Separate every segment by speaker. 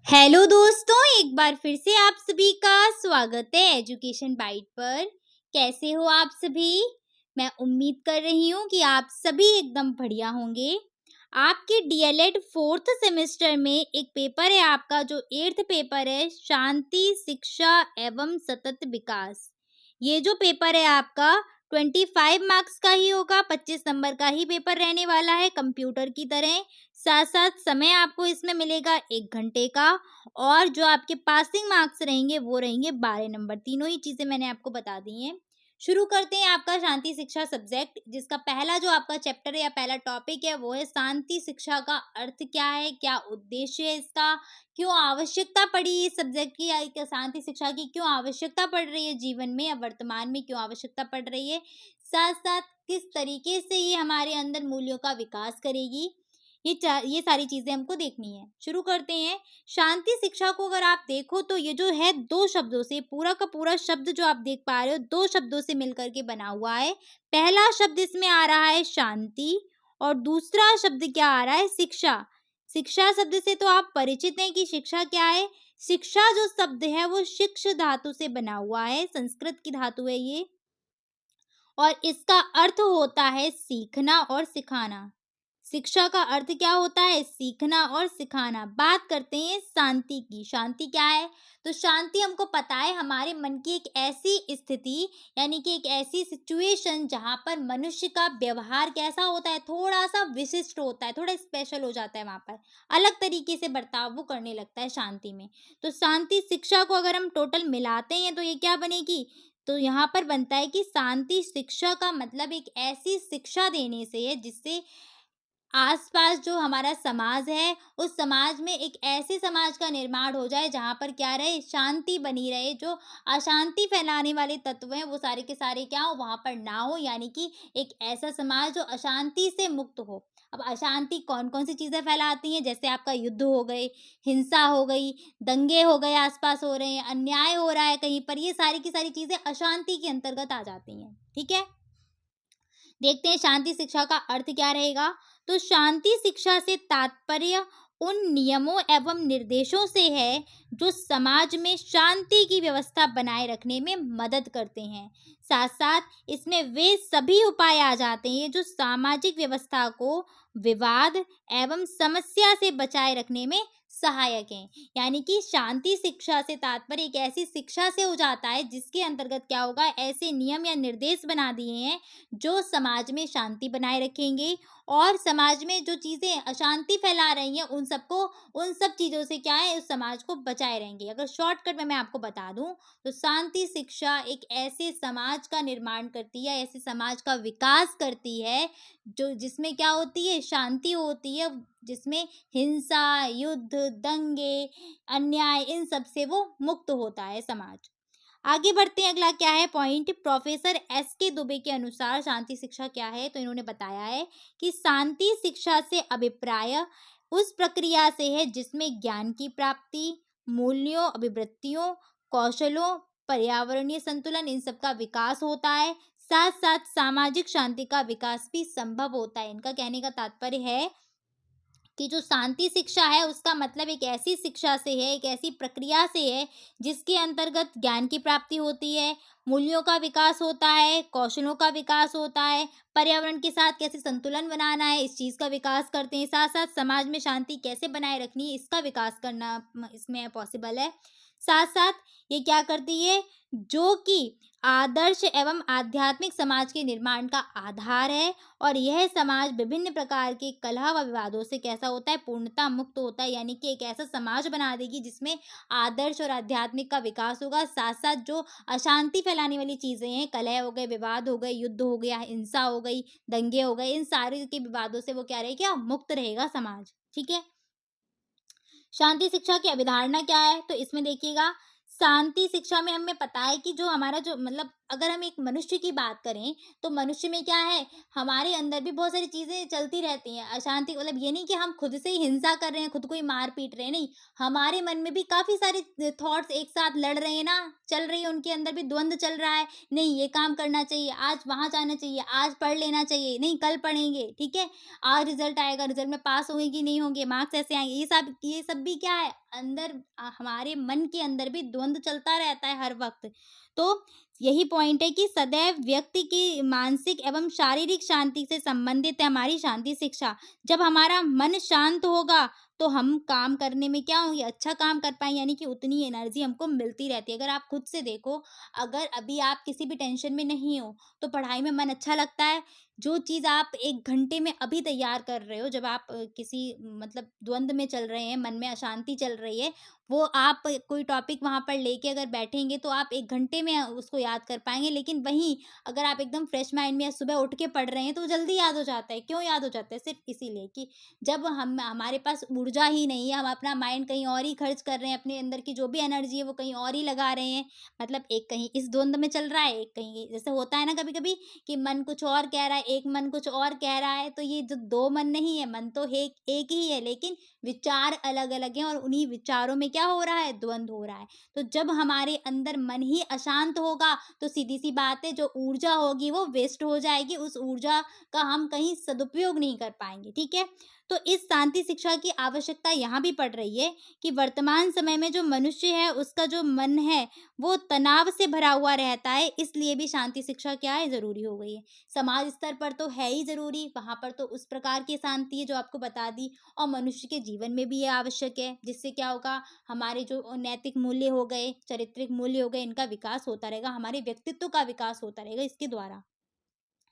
Speaker 1: Hello दोस्तों, एक बार फिर से आप सभी का स्वागत है एजुकेशन बाइट पर। कैसे हो आप सभी? मैं उम्मीद कर रही हूँ कि आप सभी एकदम बढ़िया होंगे। आपके डीएलएड 4th सेमेस्टर में एक पेपर है आपका जो 8th पेपर है, शांति, शिक्षा एवं सतत विकास। ये जो पेपर है आपका 25 मार्क्स का ही होगा, 25 नंबर का ही पेपर रहने वाला है कंप्यूटर की तरह। साथ-साथ समय आपको इसमें मिलेगा 1 घंटे का और जो आपके पासिंग मार्क्स रहेंगे वो रहेंगे 12 नंबर। तीनों ही चीज़ें मैंने आपको बता दी हैं। शुरू करते हैं आपका शांति शिक्षा सब्जेक्ट, जिसका पहला जो आपका चैप्टर है या पहला टॉपिक है वो है शांति शिक्षा का अर्थ क्या है, क्या उद्देश्य है इसका, क्यों आवश्यकता पड़ी इस सब्जेक्ट की या एक शांति शिक्षा की क्यों आवश्यकता पड़ रही है जीवन में या वर्तमान में क्यों आवश्यकता पड़ रही है, साथ साथ किस तरीके से ये हमारे अंदर मूल्यों का विकास करेगी। ये सारी चीजें हमको देखनी है। शुरू करते हैं। शांति शिक्षा को अगर आप देखो तो ये जो है 2 शब्दों से पूरा का पूरा शब्द जो आप देख पा रहे हो 2 शब्दों से मिलकर के बना हुआ है। पहला शब्द इसमें आ रहा है शांति और दूसरा शब्द क्या आ रहा है शिक्षा। शिक्षा शब्द से तो आप परिचित हैं कि शिक्षा क्या है। शिक्षा जो शब्द है वो शिक्ष धातु से बना हुआ है, संस्कृत की धातु है ये और इसका अर्थ होता है सीखना और सिखाना। शिक्षा का अर्थ क्या होता है? सीखना और सिखाना। बात करते हैं शांति की। शांति क्या है? तो शांति हमको पता है हमारे मन की एक ऐसी स्थिति यानी कि एक ऐसी सिचुएशन जहाँ पर मनुष्य का व्यवहार कैसा होता है? थोड़ा-सा विशिष्ट होता है, थोड़ा स्पेशल हो जाता है वहाँ पर। अलग तरीके से बर्ताव वो करने लगता है शांति में। तो शांति शिक्षा को अगर हम टोटल मिलाते हैं तो ये क्या बनेगी? तो यहाँ पर बनता है कि शांति शिक्षा का मतलब एक ऐसी शिक्षा देने से है जिससे आस-पास जो हमारा समाज है, उस समाज में एक ऐसे समाज का निर्माण हो जाए जहाँ पर क्या रहे शांति बनी रहे, जो अशांति फैलाने वाले तत्व हैं वो सारे के सारे क्या हो वहाँ पर ना हो यानी कि एक ऐसा समाज जो अशांति से मुक्त हो। अब अशांति कौन-कौन सी चीज़ें फैलाती हैं जैसे आपका युद्ध हो गए, हिंसा हो गई, दंगे हो गए आस-पास हो रहे हैं, अन्याय हो रहा है कहीं पर, ये सारी की सारी चीज़ें अशांति के अंतर्गत आ जाती हैं। ठीक है? देखते हैं शांति शिक्षा का अर्थ क्या रहेगा। तो शांति शिक्षा से तात्पर्य उन नियमों एवं निर्देशों से है जो समाज में शांति की व्यवस्था बनाए रखने में मदद करते हैं। साथ साथ इसमें वे सभी उपाय आ जाते हैं जो सामाजिक व्यवस्था को विवाद एवं समस्या से बचाए रखने में सहायक हैं। यानी कि शांति शिक्षा से तात्पर्य एक ऐसी शिक्षा से हो जाता है जिसके अंतर्गत क्या होगा, ऐसे नियम या निर्देश बना दिए हैं जो समाज में शांति बनाए रखेंगे और समाज में जो चीज़ें अशांति फैला रही हैं उन सब चीज़ों से क्या है उस समाज को बचाए रहेंगे। अगर शॉर्टकट में मैं आपको बता दूं तो शांति शिक्षा एक ऐसे समाज का निर्माण करती है, ऐसे समाज का विकास करती है जो जिसमें क्या होती है शांति होती है, जिसमें हिंसा, युद्ध, दंगे, अन्याय इन सब से वो मुक्त होता है समाज। आगे बढ़ते हैं। अगला क्या है पॉइंट, प्रोफेसर एस के दुबे के अनुसार शांति शिक्षा क्या है तो इन्होंने बताया है कि शांति शिक्षा से अभिप्राय उस प्रक्रिया से है जिसमें ज्ञान की प्राप्ति, मूल्यों, अभिवृत्तियों, कौशलों, पर्यावरणीय संतुलन इन सब का विकास होता है। साथ साथ सामाजिक शांति का विकास भी संभव होता है। इनका कहने का तात्पर्य है कि जो शांति शिक्षा है उसका मतलब एक ऐसी शिक्षा से है, एक ऐसी प्रक्रिया से है जिसके अंतर्गत ज्ञान की प्राप्ति होती है, मूल्यों का विकास होता है, कौशलों का विकास होता है, पर्यावरण के साथ कैसे संतुलन बनाना है इस चीज़ का विकास करते हैं, साथ साथ समाज में शांति कैसे बनाए रखनी है इसका विकास करना इसमें पॉसिबल है। साथ साथ ये क्या करती है, जो कि आदर्श एवं आध्यात्मिक समाज के निर्माण का आधार है और यह समाज विभिन्न प्रकार के कलह व विवादों से कैसा होता है, पूर्णतः मुक्त होता है। यानी कि एक ऐसा समाज बना देगी जिसमें आदर्श और आध्यात्मिक का विकास होगा। साथ साथ जो अशांति फैलाने वाली चीजें हैं, कलह हो गए, विवाद हो गए, युद्ध हो गया, हिंसा हो गई, दंगे हो गए, इन सारे के विवादों से वो क्या रहेगा, मुक्त रहेगा समाज। ठीक है। शांति शिक्षा की अवधारणा क्या है तो इसमें देखिएगा, शांति शिक्षा में हमें पता है कि जो हमारा जो मतलब अगर हम एक मनुष्य की बात करें, तो मनुष्य में क्या है, हमारे अंदर भी बहुत सारी चीज़ें चलती रहती हैं। अशांति मतलब ये नहीं कि हम खुद से ही हिंसा कर रहे हैं, खुद को ही मार पीट रहे हैं, नहीं। हमारे मन में भी काफ़ी सारे थॉट्स एक साथ लड़ रहे हैं ना, चल रही है, उनके अंदर भी द्वंद चल रहा है। नहीं, ये काम करना चाहिए, आज वहाँ जाना चाहिए, आज पढ़ लेना चाहिए, नहीं कल पढ़ेंगे, ठीक है? आज रिज़ल्ट आएगा, रिज़ल्ट में पास होंगे कि नहीं होंगे, मार्क्स ऐसे आएँगे, ये सब भी क्या है, अंदर हमारे मन के अंदर भी द्वंद चलता रहता है हर वक़्त। तो यही पॉइंट है कि सदैव व्यक्ति की मानसिक एवं शारीरिक शांति से संबंधित है हमारी शांति शिक्षा। जब हमारा मन शांत होगा, तो हम काम करने में क्या होंगे, अच्छा काम कर पाएँगे, यानी कि उतनी एनर्जी हमको मिलती रहती है। अगर आप खुद से देखो, अगर अभी आप किसी भी टेंशन में नहीं हो, तो पढ़ाई में मन अच्छा लगता है। जो चीज़ आप 1 घंटे में अभी तैयार कर रहे हो, जब आप किसी मतलब द्वंद में चल रहे हैं, मन में अशांति चल रही है, वो आप कोई टॉपिक वहाँ पर लेके अगर बैठेंगे, तो आप 1 घंटे में उसको याद कर पाएँगे। लेकिन वहीं अगर आप एकदम फ्रेश माइंड में या सुबह उठ के पढ़ रहे हैं, तो वो जल्दी याद हो जाता है। क्यों याद हो जाता है? सिर्फ़ इसीलिए कि जब हम हमारे पास ऊर्जा ही नहीं है, हम अपना माइंड कहीं और ही खर्च कर रहे हैं, अपने अंदर की जो भी एनर्जी है, वो कहीं और ही लगा रहे हैं। मतलब एक कहीं इस द्वंद में चल रहा है, एक कहीं जैसे होता है ना कभी-कभी कि मन कुछ और कह रहा है, एक मन कुछ और कह रहा है, तो ये जो 2 मन नहीं है, मन तो एक एक ही है, लेकिन विचार अलग-अलग हैं और उन्हीं विचारों में क्या हो रहा है, द्वंद हो रहा है। तो जब हमारे अंदर मन ही अशांत होगा, तो सीधी-सी बात है, जो ऊर्जा होगी वो वेस्ट हो जाएगी, उस ऊर्जा का हम कहीं सदुपयोग नहीं कर पाएँगे, ठीक है? तो इस शांति शिक्षा की आवश्यकता यहाँ भी पड़ रही है कि वर्तमान समय में जो मनुष्य है, उसका जो मन है, वो तनाव से भरा हुआ रहता है, इसलिए भी शांति शिक्षा क्या है, ज़रूरी हो गई है। समाज स्तर पर तो है ही ज़रूरी, वहाँ पर तो उस प्रकार की शांति है जो आपको बता दी, और मनुष्य के जीवन में भी ये आवश्यक है, जिससे क्या होगा, हमारे जो नैतिक मूल्य हो गए, चारित्रिक मूल्य हो गए, इनका विकास होता रहेगा, हमारे व्यक्तित्व का विकास होता रहेगा इसके द्वारा।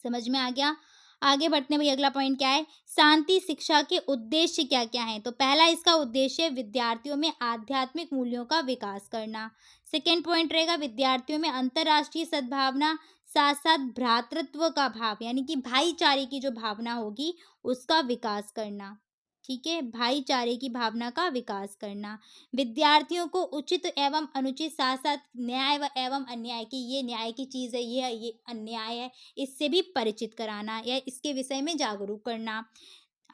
Speaker 1: समझ में आ गया? आगे बढ़ते हैं भई, अगला पॉइंट क्या है? शांति शिक्षा के उद्देश्य क्या-क्या हैं? तो पहला इसका उद्देश्य है विद्यार्थियों में आध्यात्मिक मूल्यों का विकास करना। सेकंड पॉइंट रहेगा विद्यार्थियों में अंतर्राष्ट्रीय सद्भावना, साथ-साथ भ्रातृत्व का भाव, यानी कि भाईचारे की जो भावना होगी, उसका विकास करना। ठीक है? भाईचारे की भावना का विकास करना। विद्यार्थियों को उचित एवं अनुचित, साथ-साथ न्याय व एवं अन्याय की, ये न्याय की चीज़ है, ये अन्याय है, इससे भी परिचित कराना या इसके विषय में जागरूक करना।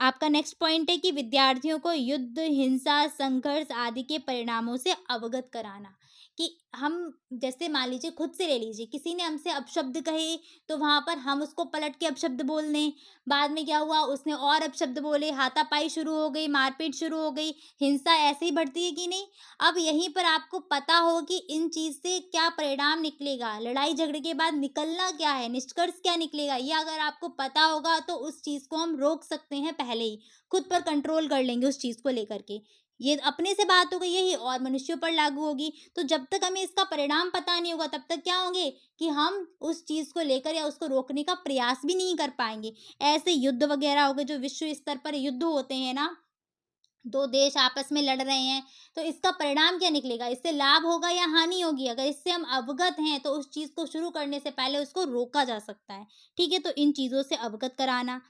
Speaker 1: आपका नेक्स्ट पॉइंट है कि विद्यार्थियों को युद्ध, हिंसा, संघर्ष आदि के परिणामों से अवगत कराना। कि हम जैसे मान लीजिए, खुद से ले लीजिए, किसी ने हमसे अपशब्द कहे, तो वहाँ पर हम उसको पलट के अपशब्द बोल दें। बाद में क्या हुआ, उसने और अपशब्द बोले, हाथापाई शुरू हो गई, मारपीट शुरू हो गई, हिंसा ऐसे ही बढ़ती है कि नहीं? अब यहीं पर आपको पता हो कि इन चीज़ से क्या परिणाम निकलेगा, लड़ाई झगड़े के बाद निकलना क्या है, निष्कर्ष क्या निकलेगा, ये अगर आपको पता होगा, तो उस चीज़ को हम रोक सकते हैं पहले ही, खुद पर कंट्रोल कर लेंगे उस चीज़ को लेकर के। ये अपने से बात हो गई यही, और मनुष्यों पर लागू होगी। तो जब तक हमें इसका परिणाम पता नहीं होगा, तब तक क्या होंगे कि हम उस चीज़ को लेकर या उसको रोकने का प्रयास भी नहीं कर पाएँगे। ऐसे युद्ध वगैरह हो गए, जो विश्व स्तर पर युद्ध होते हैं ना, 2 देश आपस में लड़ रहे हैं, तो इसका परिणाम क्या निकलेगा? इससे लाभ होगा या हानि होगी? अगर इससे हम अवगत हैं, तो उस चीज़ को शुरू करने से पहले उसको रोका जा सकता है। ठीक है? तो इन चीज़ों से अवगत कराना।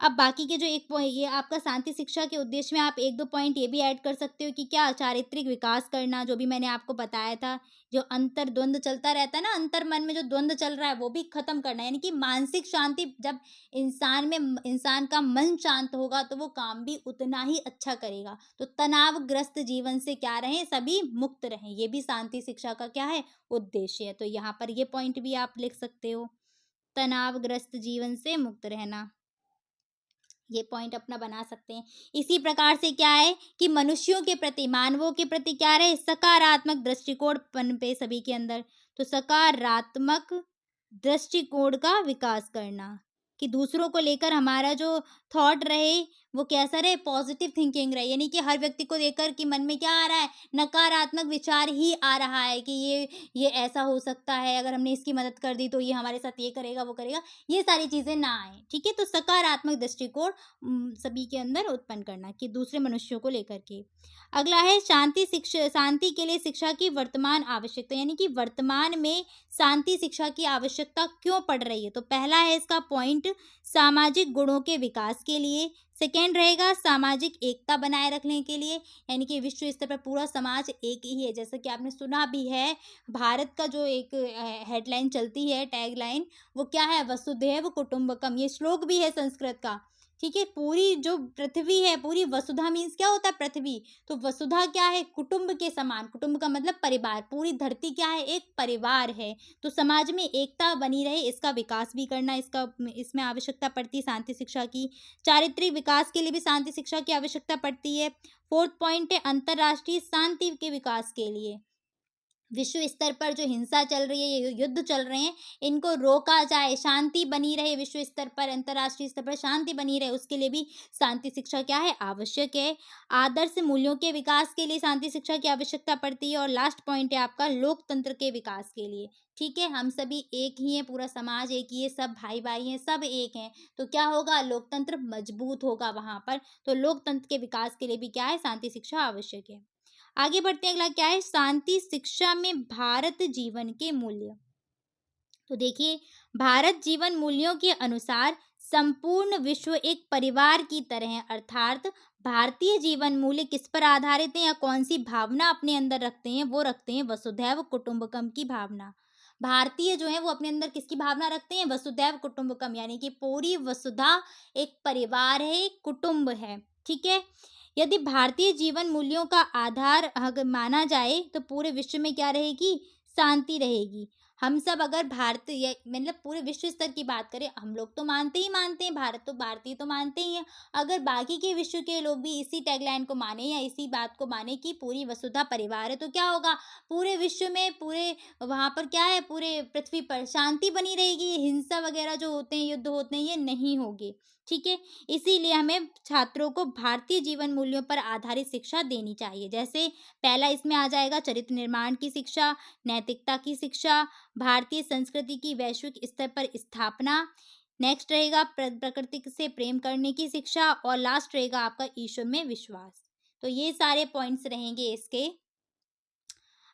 Speaker 1: अब बाकी के जो एक ये आपका शांति शिक्षा के उद्देश्य में आप 1-2 पॉइंट ये भी ऐड कर सकते हो कि क्या चारित्रिक विकास करना, जो भी मैंने आपको बताया था। जो अंतर्द्वंद चलता रहता है ना, अंतर मन में जो द्वंद चल रहा है, वो भी खत्म करना है। यानी कि मानसिक शांति, जब इंसान का मन शांत होगा, तो वो काम भी उतना ही अच्छा करेगा। तो तनावग्रस्त जीवन से क्या रहें, सभी मुक्त रहें। ये भी शांति शिक्षा का क्या है, उद्देश्य है। तो यहाँ पर ये पॉइंट भी आप लिख सकते हो, तनावग्रस्त जीवन से मुक्त रहना। ये पॉइंट अपना बना सकते हैं। इसी प्रकार से क्या है कि मनुष्यों के प्रति, मानवों के प्रति क्या रहे, सकारात्मक दृष्टिकोण पनपे सभी के अंदर। तो सकारात्मक दृष्टिकोण का विकास करना, कि दूसरों को लेकर हमारा जो थॉट रहे, वो कैसा रहे, पॉजिटिव थिंकिंग रहे। यानी कि हर व्यक्ति को देखकर कि मन में क्या आ रहा है, नकारात्मक विचार ही आ रहा है कि ये ऐसा हो सकता है, अगर हमने इसकी मदद कर दी तो ये हमारे साथ ये करेगा, वो करेगा। ये सारी चीज़ें ना आएँ, ठीक है? तो सकारात्मक दृष्टिकोण सभी के अंदर उत्पन्न करना, कि दूसरे मनुष्यों को लेकर के। अगला है शांति के लिए शिक्षा की वर्तमान आवश्यकता, यानी कि वर्तमान में शांति शिक्षा की आवश्यकता क्यों पड़ रही है? तो पहला है इसका पॉइंट, सामाजिक गुणों के विकास के लिए, सेकेंड रहेगा सामाजिक एकता बनाए रखने के लिए, यानी कि विश्व स्तर पर पूरा समाज एक ही है। जैसा कि आपने सुना भी है, भारत का जो एक हेडलाइन चलती है, टैगलाइन, वो क्या है? वसुधैव कुटुंबकम। ये श्लोक भी है संस्कृत का। ठीक है? पूरी जो पृथ्वी है, पूरी वसुधा मीन्स क्या होता है? पृथ्वी। तो वसुधा क्या है? कुटुंब के समान। कुटुंब का मतलब परिवार। पूरी धरती क्या है? एक परिवार है। तो समाज में एकता बनी रहे, इसका विकास भी करना, इसका इसमें आवश्यकता पड़ती है शांति शिक्षा की। चारित्रिक विकास के लिए भी शांति शिक्षा की आवश्यकता पड़ती है। फोर्थ पॉइंट है अंतर्राष्ट्रीय शांति के विकास के लिए। विश्व स्तर पर जो हिंसा चल रही है, ये युद्ध चल रहे हैं, इनको रोका जाए, शांति बनी रहे विश्व स्तर पर, अंतर्राष्ट्रीय स्तर पर शांति बनी रहे, उसके लिए भी शांति शिक्षा क्या है? आवश्यक है। आदर्श मूल्यों के विकास के लिए शांति शिक्षा की आवश्यकता पड़ती है। और लास्ट पॉइंट है आपका लोकतंत्र के विकास के लिए। ठीक है? हम सभी एक ही हैं, पूरा समाज एक ही है, सब भाई-भाई हैं, सब एक हैं। तो क्या होगा? लोकतंत्र मजबूत होगा वहाँ पर। तो लोकतंत्र के विकास के लिए भी क्या है? शांति शिक्षा आवश्यक है। आगे बढ़ते हैं, अगला क्या है? शांति शिक्षा में भारत जीवन के मूल्य। तो देखिए, भारत जीवन मूल्यों के अनुसार संपूर्ण विश्व एक परिवार की तरह है, अर्थात भारतीय जीवन मूल्य किस पर आधारित हैं या कौन सी भावना अपने अंदर रखते हैं? वो रखते हैं वसुधैव कुटुंबकम की भावना। भारतीय जो है वो अपने अंदर किसकी भावना रखते हैं? वसुधैव कुटुंबकम, यानी कि पूरी वसुधा एक परिवार है, एक कुटुंब है। ठीक है? यदि भारतीय जीवन मूल्यों का आधार अगर माना जाए तो पूरे विश्व में क्या रहेगी? शांति रहेगी। हम सब अगर भारतीय मतलब पूरे विश्व स्तर की बात करें, हम लोग तो मानते ही मानते हैं, भारत तो भारतीय तो मानते ही हैं। अगर बाकी के विश्व के लोग भी इसी टैगलाइन को माने या इसी बात को माने कि पूरी वसुधा परिवार है, तो क्या होगा? पूरे विश्व में, पूरे वहाँ पर क्या है? पूरे पृथ्वी पर शांति बनी रहेगी। हिंसा वगैरह जो होते हैं, युद्ध होते हैं, ये नहीं होंगे। ठीक है? इसीलिए हमें छात्रों को भारतीय जीवन मूल्यों पर आधारित शिक्षा देनी चाहिए। जैसे पहला इसमें आ जाएगा चरित्र निर्माण की शिक्षा, नैतिकता की शिक्षा, भारतीय संस्कृति की वैश्विक स्तर पर स्थापना। नेक्स्ट रहेगा प्रकृति से प्रेम करने की शिक्षा। और लास्ट रहेगा आपका ईश्वर में विश्वास। तो ये सारे पॉइंट्स रहेंगे इसके।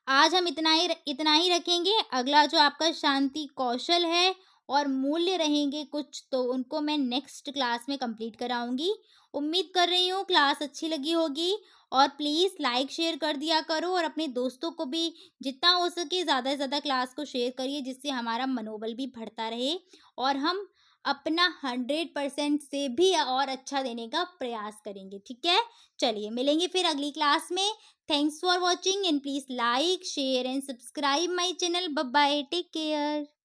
Speaker 1: आज हम इतना ही रखेंगे। अगला जो आपका शांति कौशल है और मूल्य रहेंगे कुछ, तो उनको मैं नेक्स्ट क्लास में कंप्लीट कराऊंगी। उम्मीद कर रही हूँ क्लास अच्छी लगी होगी। और प्लीज़ लाइक शेयर कर दिया करो और अपने दोस्तों को भी जितना हो सके ज़्यादा से ज़्यादा क्लास को शेयर करिए, जिससे हमारा मनोबल भी बढ़ता रहे और हम अपना 100% से भी और अच्छा देने का प्रयास करेंगे। ठीक है? चलिए मिलेंगे फिर अगली क्लास में। Thanks for watching and please like, share and subscribe my channel. Bye bye. Take care.